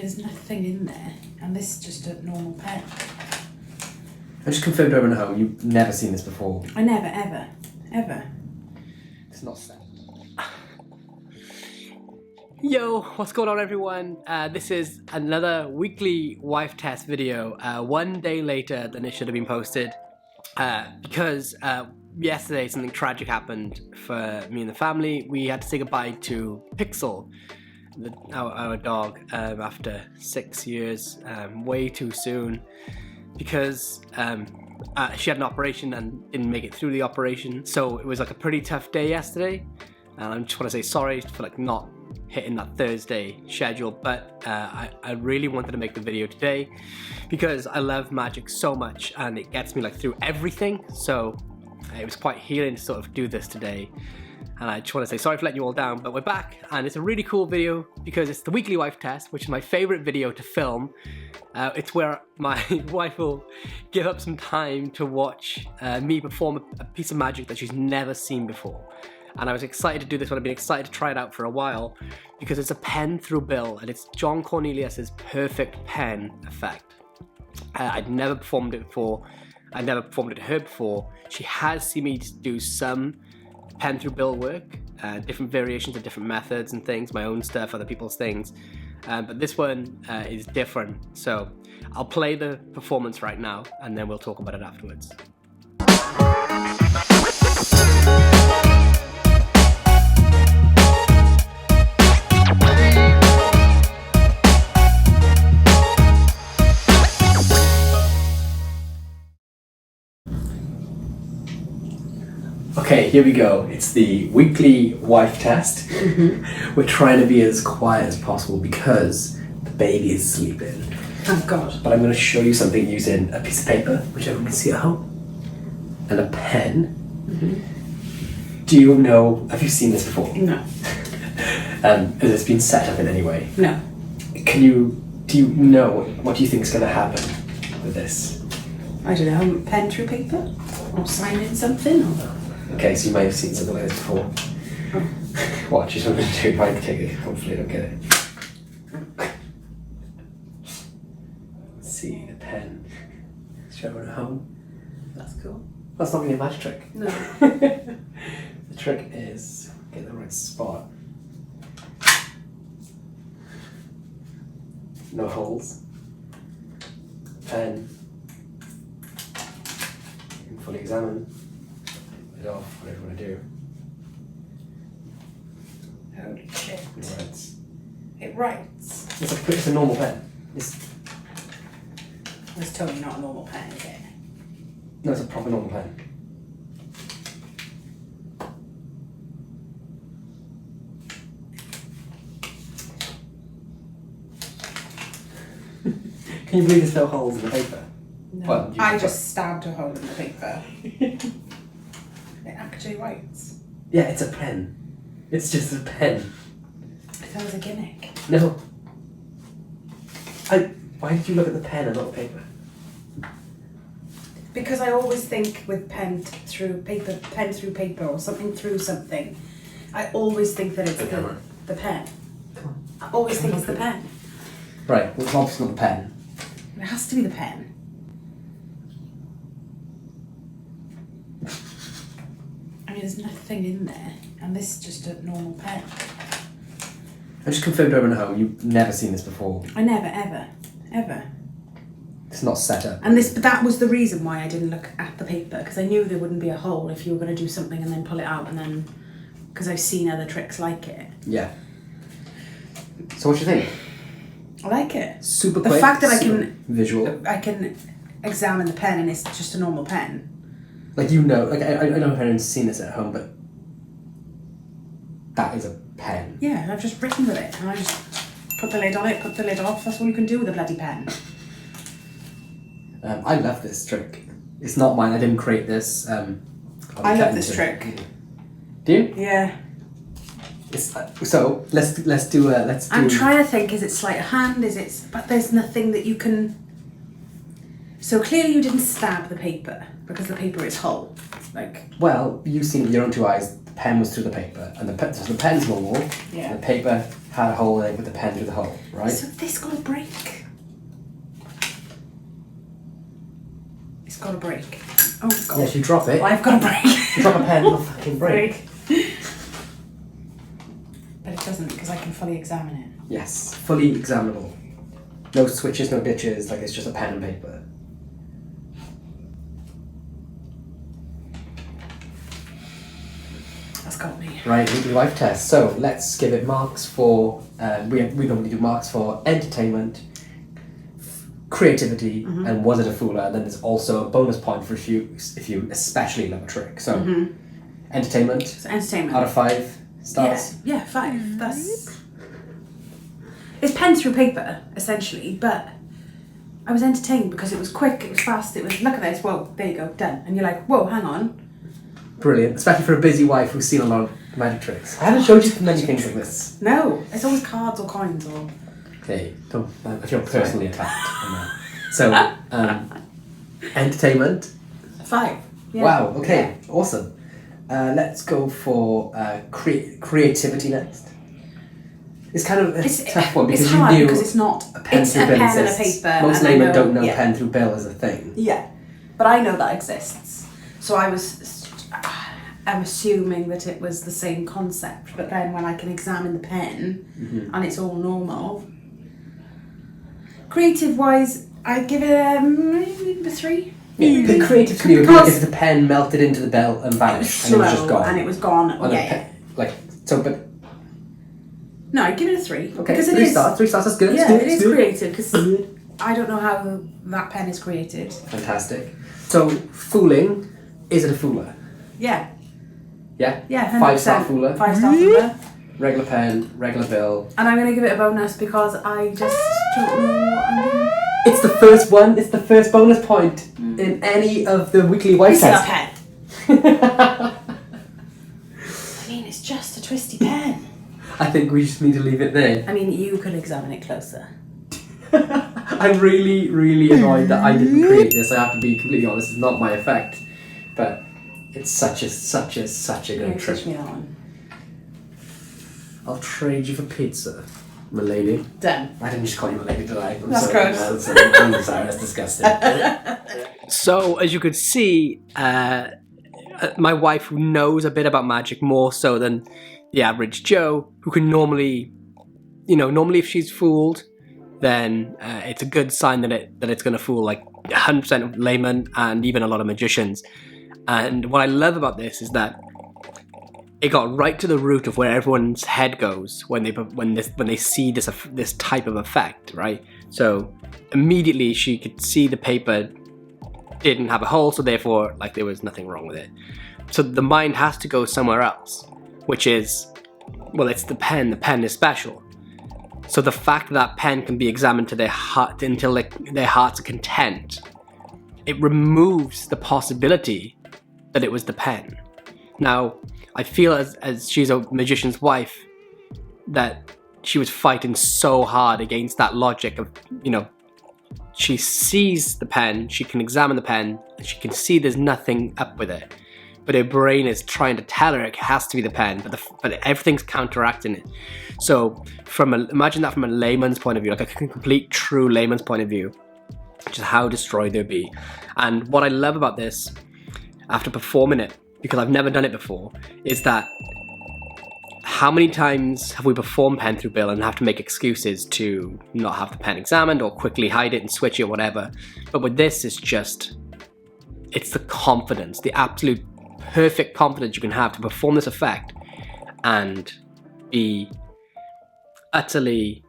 mean, there's nothing in there, and this is just a normal pen. I just confirmed over at home, you've never seen this before. I never, ever. It's not set. Yo, what's going on everyone? This is another weekly wife test video, one day later than it should have been posted, because yesterday something tragic happened for me and the family. We had to say goodbye to Pixel, our dog, after 6 years, way too soon, because she had an operation and didn't make it through the operation. So it was like a pretty tough day yesterday, and I just want to say sorry for not hitting that Thursday schedule, but I really wanted to make the video today because I love magic so much and it gets me through everything. So it was quite healing to sort of do this today, and I just want to say sorry for letting you all down, but we're back and it's a really cool video because it's the weekly wife test, which is my favorite video to film. It's where my wife will give up some time to watch me perform a piece of magic that she's never seen before. And I was excited to do this one. I've been excited to try it out for a while because it's a pen through bill and it's John Cornelius's perfect pen effect. I'd never performed it before. I'd never performed it to her before. She has seen me do some pen through bill work, different variations of different methods and things, my own stuff, other people's things. But this one is different. So I'll play the performance right now and then we'll talk about it afterwards. Okay, here we go. It's the weekly wife test. We're trying to be as quiet as possible because the baby is sleeping. Thank God. But I'm going to show you something using a piece of paper, which everyone can see at home, and a pen. Do you know, have you seen this before? No. Has this been set up in any way? No. Do you know, what do you think is going to happen with this? I don't know, pen through paper? Or signing something? Or... Okay, so you may have seen something like this before. Watch, just what I'm going to do, if I can take it, hopefully I don't get it. Let's see, the pen. Show everyone at home. That's cool. That's not really a magic trick. No. The trick is, get the right spot. No holes. Pen. You can fully examine it off, whatever you want to do. Holy shit. It writes. It writes. It's a normal pen. It's totally not a normal pen, is it? No, it's a proper normal pen. Can you believe there's no holes in the paper? No. Well, I just stabbed a hole in the paper. It actually writes. Yeah, it's a pen. It's just a pen. I thought it was a gimmick. No. Why did you look at the pen and not the paper? Because I always think with pen through paper or something through something, I always think that it's the pen. Come on. I always think it's the pen. Right, well it's obviously not the pen. It has to be the pen. I mean, there's nothing in there, and this is just a normal pen. I just confirmed over at home, you've never seen this before. I never, ever. It's not set up. And but that was the reason why I didn't look at the paper, because I knew there wouldn't be a hole if you were going to do something and then pull it out, and then, because I've seen other tricks like it. Yeah. So what do you think? I like it. Super The quick. fact that I can visual. I can examine the pen and it's just a normal pen. Like I know if anyone's seen this at home, but that is a pen. Yeah, and I've just written with it, and I just put the lid on it, put the lid off. That's all you can do with a bloody pen. I love this trick. It's not mine. I didn't create this. I love this trick. Do you? Yeah. So let's do. I'm trying to think. Is it sleight of hand? But there's nothing that you can. So clearly you didn't stab the paper because the paper is whole. Well, you've seen with your own two eyes. The pen was through the paper, and so the pen's normal, Yeah. and the paper had a hole in it with the pen through the hole, right? So this got to break. It's got to break. Oh god. Yeah, if you drop it, I've got to break. if you drop a pen, it'll fucking break. But it doesn't, because I can fully examine it. Yes, fully examinable. No switches, no ditches, like it's just a pen and paper. That's got me. Right, weekly life test. So let's give it marks for, we normally do marks for entertainment, creativity, and was it a fooler? And then there's also a bonus point for if you especially love a trick. So entertainment, So entertainment. out of 5 stars. Yeah, 5. That's... It's pen through paper, essentially, but I was entertained because it was quick, it was fast, it was, look at this, whoa, there you go, done. And you're like, whoa, hang on. Brilliant, especially for a busy wife who's seen a lot of magic tricks. I haven't showed you many things like this. No, it's always cards or coins or... Okay, don't, I feel personally attacked. So, entertainment. 5. Yeah. Wow, okay, awesome. Let's go for creativity next. It's kind of a tough one because it's you hard knew because it's not... a pen It's through a bill pen and a exists. paper. Most and I laymen know- don't know yeah. pen through bill is a thing. Yeah, but I know that exists. So I'm assuming that it was the same concept, but then when I can examine the pen and it's all normal. Creative wise, I'd give it a 3. Yeah, the creative to me would be Because- if the pen melted into the bell and vanished and it was just gone. and it was gone. On a Yeah. like so, but No, I'd give it a 3. okay, Because 3 stars. 3 stars. That's good. Yeah, it's good, it it's is good. creative because I don't know how that pen is created. Fantastic. So fooling, is it a fooler? Yeah. Yeah. Yeah. 5-star fooler. 5-star fooler. Regular pen, regular bill. And I'm going to give it a bonus because I just don't know what I'm doing. It's the first one. It's the first bonus point in any of the weekly wife This is a tests. pen. I mean, it's just a twisty pen. I think we just need to leave it there. I mean, you could examine it closer. I'm really, really annoyed that I didn't create this. I have to be completely honest. It's not my effect, but it's such a good trick. Teach me that one. I'll trade you for pizza, milady. Done. I didn't just call you milady, did I? I'm That's sorry. gross. I'm sorry. That's disgusting. So, as you could see, my wife, who knows a bit about magic more so than the average Joe, who can normally if she's fooled, then it's a good sign that it's going to fool like 100% of laymen and even a lot of magicians. And what I love about this is that it got right to the root of where everyone's head goes when they see this type of effect, right? So immediately she could see the paper didn't have a hole, so therefore like there was nothing wrong with it. So the mind has to go somewhere else, which is, well, it's the pen. The pen is special. So the fact that pen can be examined to their heart until their hearts are content, it removes the possibility that it was the pen. Now, I feel as she's a magician's wife that she was fighting so hard against that logic of, she sees the pen, she can examine the pen, and she can see there's nothing up with it. But her brain is trying to tell her it has to be the pen, but everything's counteracting it. So imagine that from a layman's point of view, like a complete true layman's point of view, just how destroyed they'd be. And what I love about this, after performing it, because I've never done it before, is that how many times have we performed pen through bill and have to make excuses to not have the pen examined or quickly hide it and switch it or whatever. But with this, it's the confidence, the absolute perfect confidence you can have to perform this effect and be utterly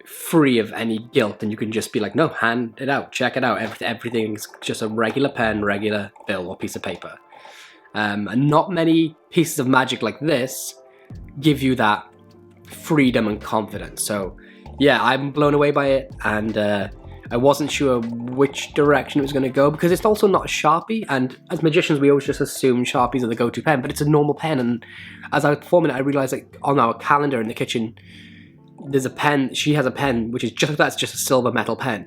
free of any guilt, and you can just be like, no, hand it out, check it out, everything's just a regular pen, regular bill or piece of paper. And not many pieces of magic like this give you that freedom and confidence. So yeah, I'm blown away by it, and I wasn't sure which direction it was going to go, because it's also not a Sharpie, and as magicians we always just assume Sharpies are the go-to pen, but it's a normal pen. And as I was performing it, I realized, like, on our calendar in the kitchen there's a pen, she has a pen which is just like that, it's just a silver metal pen,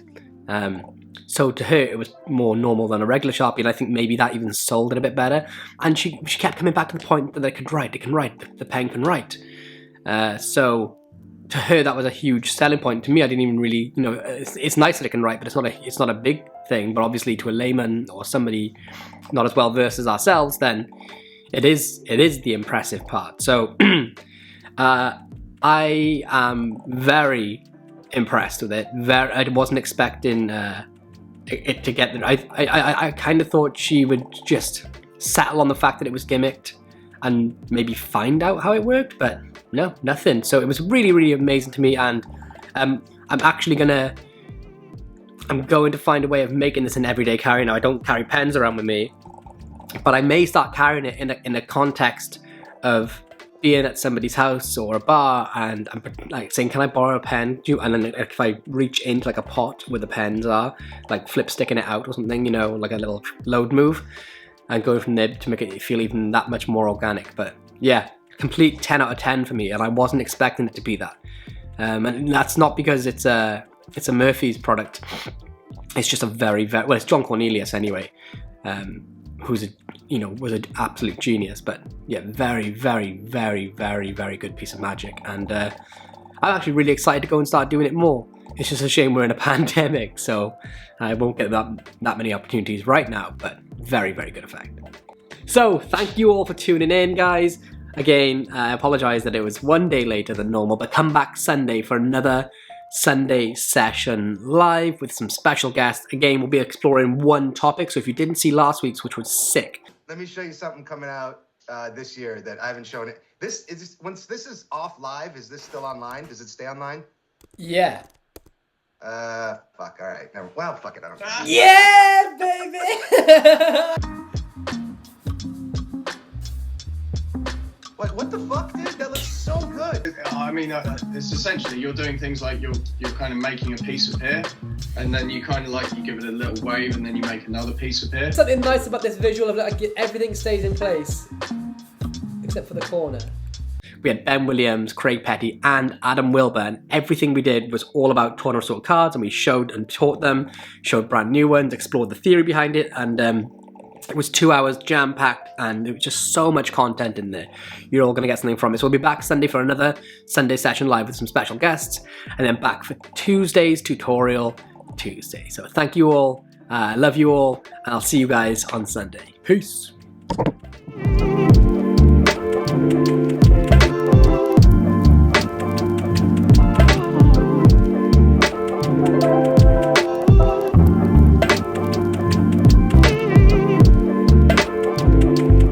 So to her, it was more normal than a regular Sharpie, and I think maybe that even sold it a bit better. And she kept coming back to the point that it can write, the pen can write. So to her, that was a huge selling point. To me, I didn't even really, it's nice that it can write, but it's not a big thing. But obviously, to a layman or somebody not as well versed as ourselves, then it is the impressive part. So I am very impressed with it. I wasn't expecting it to get there. I kind of thought she would just settle on the fact that it was gimmicked and maybe find out how it worked, but no, nothing. So it was really, really amazing to me, and I'm going to find a way of making this an everyday carry. Now, I don't carry pens around with me, but I may start carrying it in a context of being at somebody's house or a bar, and I'm like saying, "Can I borrow a pen?" And then if I reach into like a pot where the pens are, like flip sticking it out or something, like a little load move, and go from there to make it feel even that much more organic. But yeah, complete 10 out of 10 for me, and I wasn't expecting it to be that. And that's not because it's a Murphy's product. It's just a very, very well. It's John Cornelius anyway, who's was an absolute genius. But yeah, very, very, very, very, very good piece of magic, and I'm actually really excited to go and start doing it more. It's just a shame we're in a pandemic, so I won't get that many opportunities right now. But very, very good effect. So thank you all for tuning in, guys. Again, I apologize that it was one day later than normal, but come back Sunday for another Sunday session live with some special guests. Again, we'll be exploring one topic, so if you didn't see last week's, which was sick. Let me show you something coming out this year that I haven't shown it. Once this is off live, is this still online? Does it stay online? Yeah. Fuck, all right. Never, well, fuck it, I don't care. Yeah, baby! What the fuck, dude? That looks so good. I mean, it's essentially you're doing things like you're kind of making a piece appear, and then you kind of you give it a little wave, and then you make another piece appear. Something nice about this visual of everything stays in place, except for the corner. We had Ben Williams, Craig Petty, and Adam Wilbur, and everything we did was all about tournament sort cards, and we showed and taught them, showed brand new ones, explored the theory behind it, and it was 2 hours jam-packed, and there was just so much content in there. You're all going to get something from it. So we'll be back Sunday for another Sunday session live with some special guests, and then back for Tuesday's Tutorial Tuesday. So thank you all, love you all, and I'll see you guys on Sunday. Peace.